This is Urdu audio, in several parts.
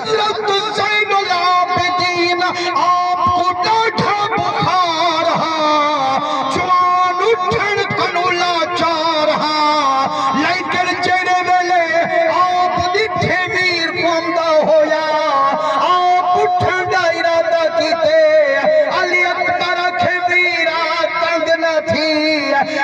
حضرت زین العابدین آپ کو ڈاٹھا بخار جوان اٹھن کنو لاچار لیکن چہرے ویلے آپ دٹھے ویر پوندا ہویا آپ اٹھن دا ارادہ کیتے علی اکبر کے ویرا تنگ نہ تھی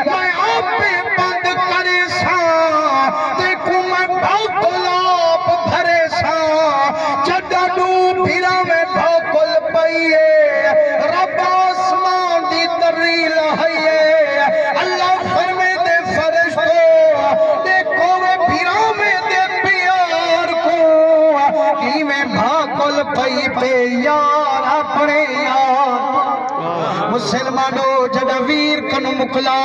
میں آپ پہ بند کرے ساں دیکھوں میں بھوکل آپ بھرے ساں جڈا نو بھیرا میں بھوکل پئیے رب آسمان دی تری لہئیے اللہ فرمے دے فرشتو دیکھو میں بھیرا میں دے پیار کو کی میں بھوکل پئی پہ یار اپنے یار مسلمانوں جڑا ویر کنو مکلا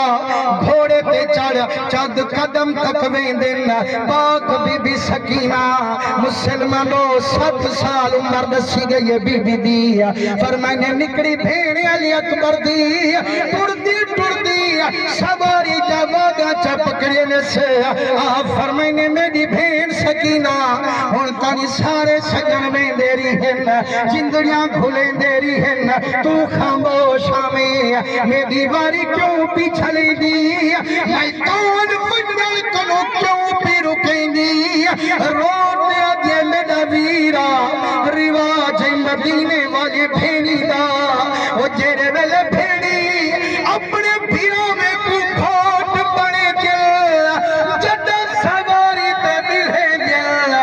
گھوڑے تے چڑھ چند قدم تک ویندن پاک بی بی سکینہ مسلمانوں 7 سال عمر دسی گئی بی بی دی فرمائنے نکڑی بھیڑ علی اکبر دی ٹردی سواری جاواگا چا پکڑینے سے فرمائنے میری بھیڑ سکینہ ہن تانی سارے سجن میں دیری ہیں جندڑیاں کھلیں دیری ہیں تو خاموش میری واری کیوں پیچھلیں دی میں کون فنجل کنو کیوں پی رکیں دی روڈ دیا دیا میرا ویرا رواج مدینے والے بھیڑی دا وہ جیرے ویلے بھیڑی اپنے بھیروں میں کو کھوٹ پڑے دل جڑا سواری تے ملے دل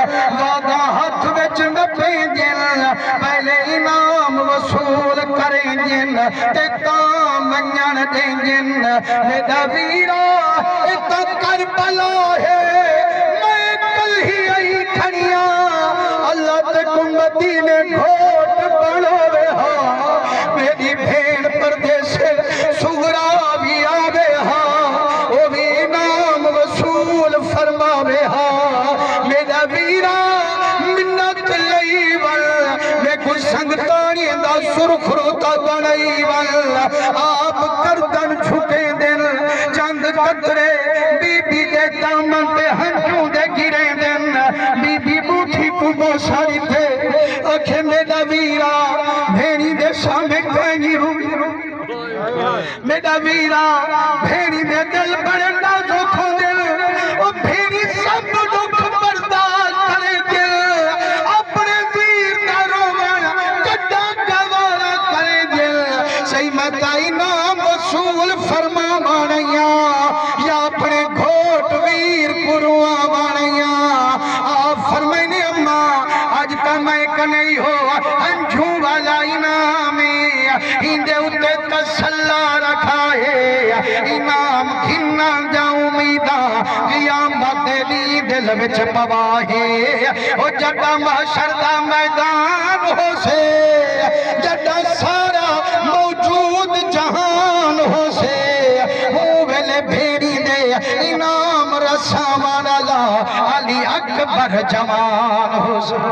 وعدہ ہاتھ وچ نپے دل پہلے انعام وصول کریں دل تے منجن دیں میرا ویرا ایک کربلا ہے میں کل ہی آئی کھڑیاں اللہ تے مدینے گھوٹ بڑھوے میری بھیڑ پردیس سغرا بھی آوے وہ بھی انعام وصول فرماوے میرا ویرا منت لئی ول میں کچھ سنگتانی دا سرخ روتا بنائی ول آپ کردن جھکے دن چند قطرے بی بی دے دامن تے ہنچوں دے گرے دن بی بی بوٹھی کو بوساری تھے اکھے میرا ویرا بھیڑی دے سامنے کوئی نہیں روئی میرا ویرا بھیڑی دے دل بڑے نازو کھو دل اور بھیڑی سب دکھ برداشت کرے دل اپنے ویر کا رومن کٹا گوارا کرے دل صحیح متائی نام وصول فرما مانیاں یا اپنے گھوٹ ویر پروا مانیاں آپ فرمائنے اماں آج کا میں کنئی ہو انجھوں والا انامی ہندے اتے تسلہ رکھا ہے امام گھننا جا امیدہ قیامت لی دل وچ پواہے او جڑا محشر دا میدان ہو سے جڑا سارا موجود جہان ہو سے وہ ویلے بھیڑی دے انعام رسا والا علی اکبر جوان ہو سے